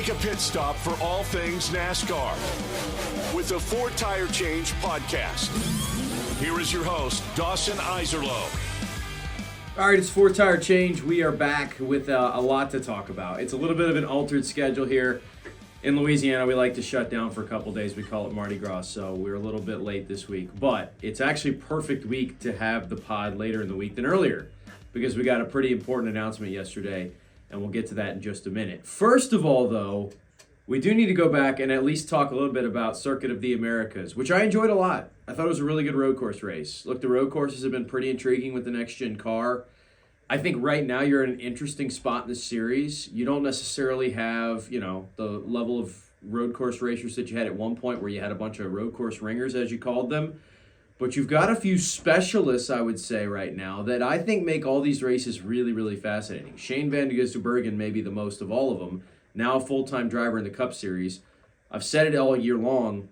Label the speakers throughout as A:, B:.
A: Take a pit stop for all things NASCAR with the 4 Tire Change podcast. Here is your host, Dawson Iserloh.
B: All right, it's 4 Tire Change. We are back with a lot to talk about. It's a little bit of an altered schedule here. In Louisiana, we like to shut down for a couple days. We call it Mardi Gras, so we're a little bit late this week. But it's actually perfect week to have the pod later in the week than earlier because we got a pretty important announcement yesterday, and we'll get to that in just a minute. First of all, though, we do need to go back and at least talk a little bit about Circuit of the Americas, which I enjoyed a lot. I thought it was a really good road course race. Look, the road courses have been pretty intriguing with the next-gen car. I think right now you're in an interesting spot in the series. You don't necessarily have, the level of road course racers that you had at one point where you had a bunch of road course ringers, as you called them. But you've got a few specialists, I would say, right now that I think make all these races really, really fascinating. Shane Van Gisbergen may be the most of all of them, now a full-time driver in the Cup Series. I've said it all year long.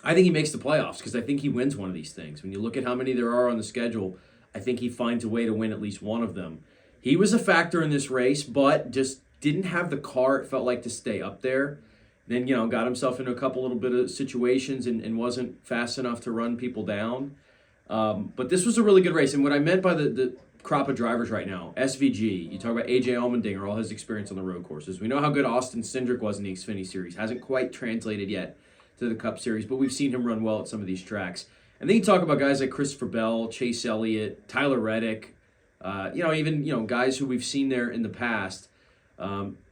B: I think he makes the playoffs because I think he wins one of these things. When you look at how many there are on the schedule, I think he finds a way to win at least one of them. He was a factor in this race, but just didn't have the car, it felt like, to stay up there. Then, got himself into a couple little bit of situations and wasn't fast enough to run people down. But this was a really good race. And what I meant by the crop of drivers right now, SVG, you talk about AJ Allmendinger, all his experience on the road courses. We know how good Austin Cindric was in the Xfinity Series. Hasn't quite translated yet to the Cup Series, but we've seen him run well at some of these tracks. And then you talk about guys like Christopher Bell, Chase Elliott, Tyler Reddick, even guys who we've seen there in the past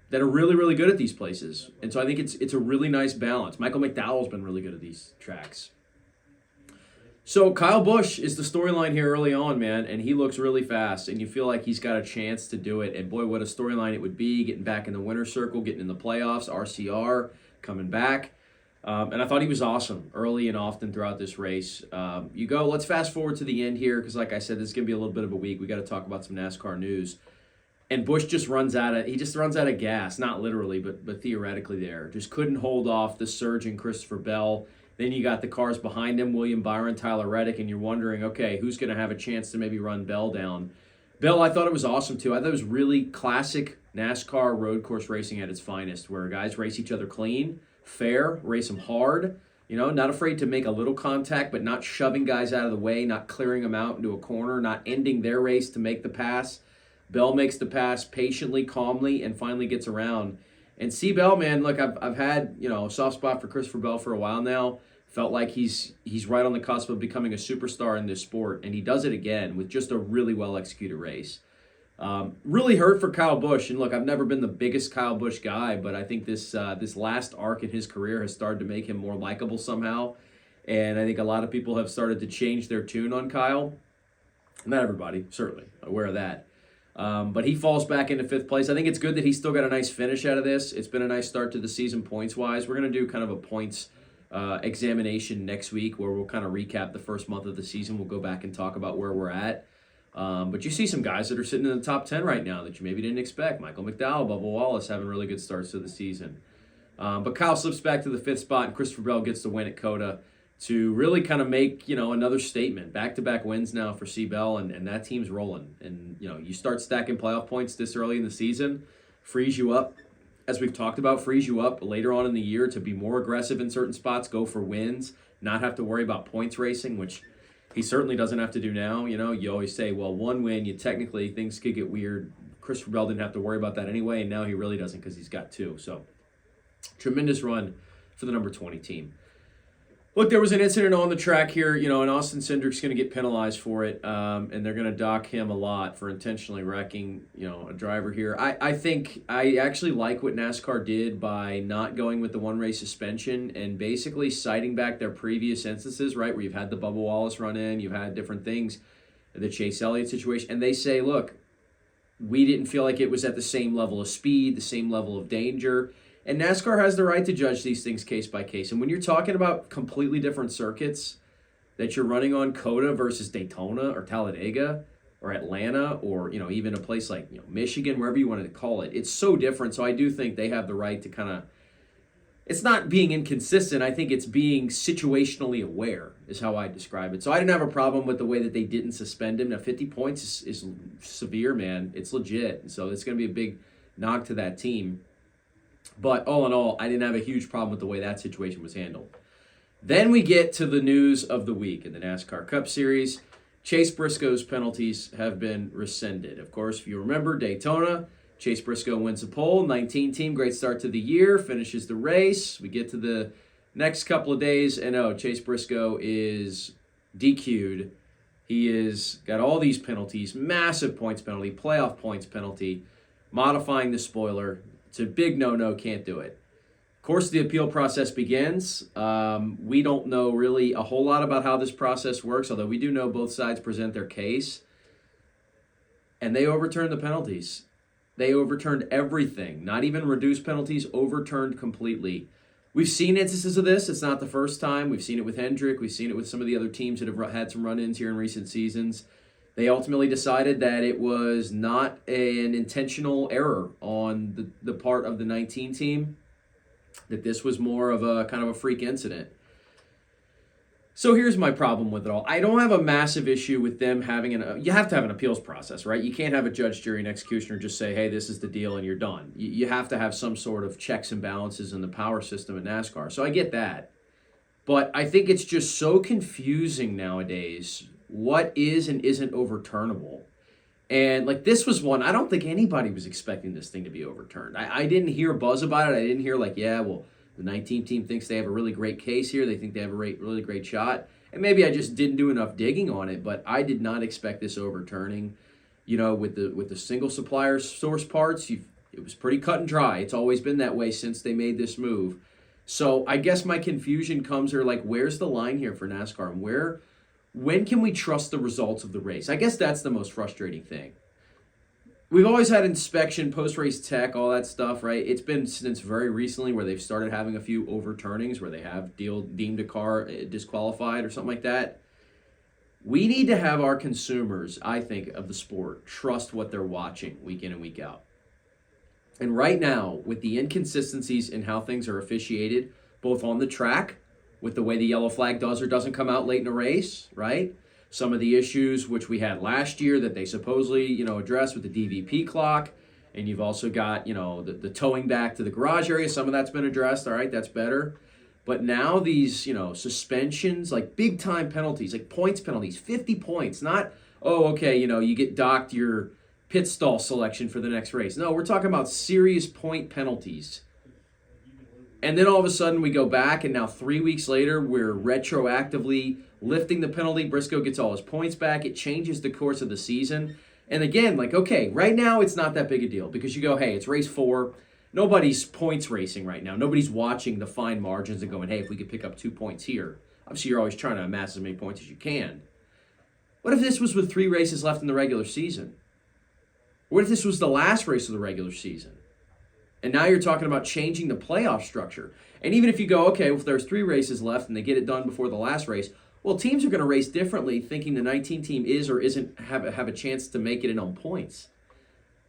B: that are really, really good at these places. And so I think it's a really nice balance. Michael McDowell's been really good at these tracks. So Kyle Busch is the storyline here early on, man, and he looks really fast, and you feel like he's got a chance to do it. And boy, what a storyline it would be, getting back in the winner's circle, getting in the playoffs, RCR, coming back. And I thought he was awesome early and often throughout this race. Let's fast forward to the end here, because like I said, this is going to be a little bit of a week. We got to talk about some NASCAR news. And Busch just runs out of gas, not literally, but theoretically there. Just couldn't hold off the surging Christopher Bell. Then you got the cars behind him, William Byron, Tyler Reddick, and you're wondering, okay, who's going to have a chance to maybe run Bell down? Bell, I thought it was awesome, too. I thought it was really classic NASCAR road course racing at its finest, where guys race each other clean, fair, race them hard, not afraid to make a little contact, but not shoving guys out of the way, not clearing them out into a corner, not ending their race to make the pass. Bell makes the pass patiently, calmly, and finally gets around. And see Bell, man, look, I've had, a soft spot for Christopher Bell for a while now. Felt like he's right on the cusp of becoming a superstar in this sport, and he does it again with just a really well-executed race. Really hurt for Kyle Busch, and look, I've never been the biggest Kyle Busch guy, but I think this last arc in his career has started to make him more likable somehow, and I think a lot of people have started to change their tune on Kyle. Not everybody, certainly, aware of that. But he falls back into 5th place. I think it's good that he's still got a nice finish out of this. It's been a nice start to the season points-wise. We're going to do kind of a points examination next week where we'll kind of recap the first month of the season. We'll go back and talk about where we're at. But you see some guys that are sitting in the top 10 right now that you maybe didn't expect. Michael McDowell, Bubba Wallace having really good starts to the season. But Kyle slips back to the 5th spot, and Christopher Bell gets the win at COTA to really kind of make, another statement. Back-to-back wins now for C. Bell, and that team's rolling. And, you start stacking playoff points this early in the season, frees you up, as we've talked about, frees you up later on in the year to be more aggressive in certain spots, go for wins, not have to worry about points racing, which he certainly doesn't have to do now. You always say, well, one win, things could get weird. Christopher Bell didn't have to worry about that anyway, and now he really doesn't because he's got 2. So, tremendous run for the number 20 team. Look, there was an incident on the track here, and Austin Cindric's going to get penalized for it, and they're going to dock him a lot for intentionally wrecking, a driver here. I think I actually like what NASCAR did by not going with the one-race suspension and basically citing back their previous instances, right, where you've had the Bubba Wallace run in, you've had different things, the Chase Elliott situation, and they say, look, we didn't feel like it was at the same level of speed, the same level of danger. And NASCAR has the right to judge these things case by case. And when you're talking about completely different circuits that you're running on, COTA versus Daytona or Talladega or Atlanta or, even a place like, Michigan, wherever you wanted to call it, it's so different. So I do think they have the right to kind of, it's not being inconsistent. I think it's being situationally aware is how I describe it. So I didn't have a problem with the way that they didn't suspend him. Now, 50 points is severe, man. It's legit. So it's going to be a big knock to that team. But all in all, I didn't have a huge problem with the way that situation was handled. Then we get to the news of the week in the NASCAR Cup Series. Chase Briscoe's penalties have been rescinded. Of course, if you remember Daytona, Chase Briscoe wins the pole, 19 team, great start to the year, finishes the race. We get to the next couple of days, and Chase Briscoe is DQ'd. He is got all these penalties, massive points penalty, playoff points penalty, modifying the spoiler. It's a big no-no, can't do it. Of course, the appeal process begins. We don't know really a whole lot about how this process works, although we do know both sides present their case. And they overturned the penalties. They overturned everything, not even reduced penalties, overturned completely. We've seen instances of this. It's not the first time. We've seen it with Hendrick. We've seen it with some of the other teams that have had some run-ins here in recent seasons. They ultimately decided that it was not an intentional error on the part of the 19 team, that this was more of a kind of a freak incident. So here's my problem with it all. I don't have a massive issue with them having you have to have an appeals process, right? You can't have a judge, jury, and executioner just say, hey, this is the deal and you're done. You have to have some sort of checks and balances in the power system in NASCAR. So I get that. But I think it's just so confusing nowadays what is and isn't overturnable. And like this was one, I don't think anybody was expecting this thing to be overturned. I didn't hear buzz about it. I didn't hear like, yeah, well, the 19 team thinks they have a really great case here. They think they have a really great shot. And maybe I just didn't do enough digging on it, but I did not expect this overturning. You know, with the single supplier source parts, it was pretty cut and dry. It's always been that way since they made this move. So I guess my confusion comes here, like, where's the line here for NASCAR? And when can we trust the results of the race? I guess that's the most frustrating thing. We've always had inspection, post-race tech, all that stuff, right? It's been since very recently where they've started having a few overturnings where they have deemed a car disqualified or something like that. We need to have our consumers, I think, of the sport, trust what they're watching week in and week out. And right now, with the inconsistencies in how things are officiated, both on the track, with the way the yellow flag does or doesn't come out late in a race, right? Some of the issues which we had last year that they supposedly, addressed with the DVP clock. And you've also got, the towing back to the garage area. Some of that's been addressed. All right, that's better. But now these, suspensions, like big time penalties, like points penalties, 50 points. Not, you get docked your pit stall selection for the next race. No, we're talking about serious point penalties. And then all of a sudden we go back, and now 3 weeks later, we're retroactively lifting the penalty. Briscoe gets all his points back. It changes the course of the season. And again, right now it's not that big a deal because you go, hey, it's race 4. Nobody's points racing right now. Nobody's watching the fine margins and going, hey, if we could pick up 2 points here. Obviously, you're always trying to amass as many points as you can. What if this was with 3 races left in the regular season? What if this was the last race of the regular season? And now you're talking about changing the playoff structure. And even if you go, okay, well, if there's 3 races left and they get it done before the last race, well, teams are going to race differently, thinking the 19 team is or isn't have a chance to make it in on points.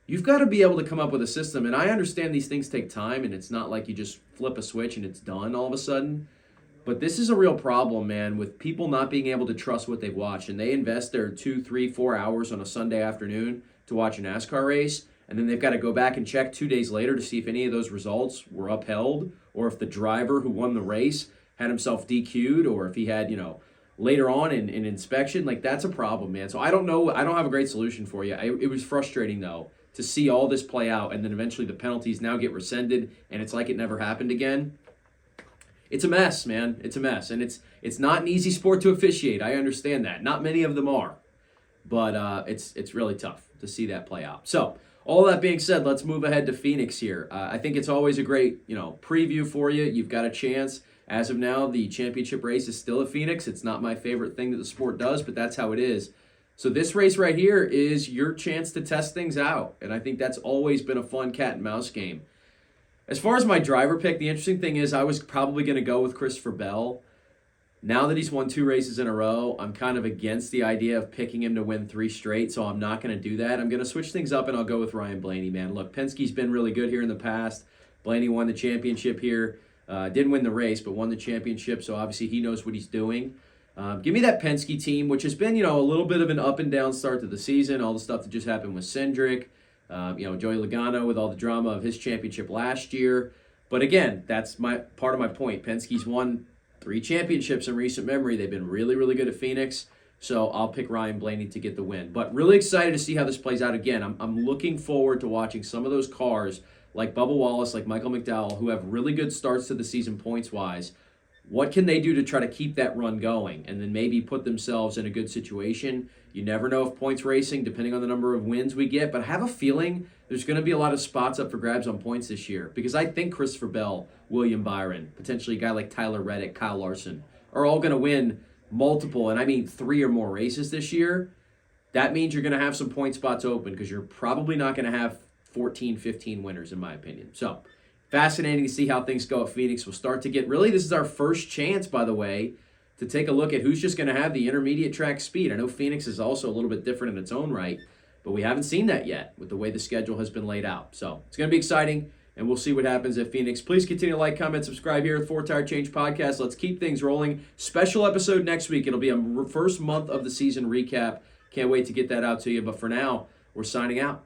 B: You've got to be able to come up with a system. And I understand these things take time, and it's not like you just flip a switch and it's done all of a sudden. But this is a real problem, man, with people not being able to trust what they've watched. And they invest their 2, 3, 4 hours on a Sunday afternoon to watch a NASCAR race. And then they've got to go back and check 2 days later to see if any of those results were upheld, or if the driver who won the race had himself DQ'd, or if he had, later on in inspection. Like, that's a problem, man. So I don't know. I don't have a great solution for you. It was frustrating, though, to see all this play out, and then eventually the penalties now get rescinded, and it's like it never happened again. It's a mess, man. It's a mess. And it's not an easy sport to officiate. I understand that. Not many of them are. But it's really tough to see that play out. So, all that being said, let's move ahead to Phoenix here. I think it's always a great, preview for you. You've got a chance. As of now, the championship race is still at Phoenix. It's not my favorite thing that the sport does, but that's how it is. So this race right here is your chance to test things out, and I think that's always been a fun cat and mouse game. As far as my driver pick, the interesting thing is I was probably going to go with Christopher Bell. Now that he's won 2 races in a row, I'm kind of against the idea of picking him to win 3 straight, so I'm not going to do that. I'm going to switch things up, and I'll go with Ryan Blaney, man. Look, Penske's been really good here in the past. Blaney won the championship here. Didn't win the race, but won the championship, so obviously he knows what he's doing. Give me that Penske team, which has been, a little bit of an up and down start to the season. All the stuff that just happened with Cindric. Joey Logano with all the drama of his championship last year. But again, that's part of my point. Penske's won 3 championships in recent memory. They've been really, really good at Phoenix. So I'll pick Ryan Blaney to get the win. But really excited to see how this plays out again. I'm looking forward to watching some of those cars like Bubba Wallace, like Michael McDowell, who have really good starts to the season points-wise. What can they do to try to keep that run going and then maybe put themselves in a good situation? You never know if points racing, depending on the number of wins we get, but I have a feeling there's going to be a lot of spots up for grabs on points this year because I think Christopher Bell, William Byron, potentially a guy like Tyler Reddick, Kyle Larson, are all going to win multiple, and I mean 3 or more races this year. That means you're going to have some point spots open because you're probably not going to have 14, 15 winners, in my opinion. So, fascinating to see how things go at Phoenix. We'll start to get, really, this is our first chance, by the way, to take a look at who's just going to have the intermediate track speed. I know Phoenix is also a little bit different in its own right, but we haven't seen that yet with the way the schedule has been laid out. So, it's going to be exciting, and we'll see what happens at Phoenix. Please continue to like, comment, subscribe here at 4 Tire Change Podcast. Let's keep things rolling. Special episode next week. It'll be a first month of the season recap. Can't wait to get that out to you. But for now, we're signing out.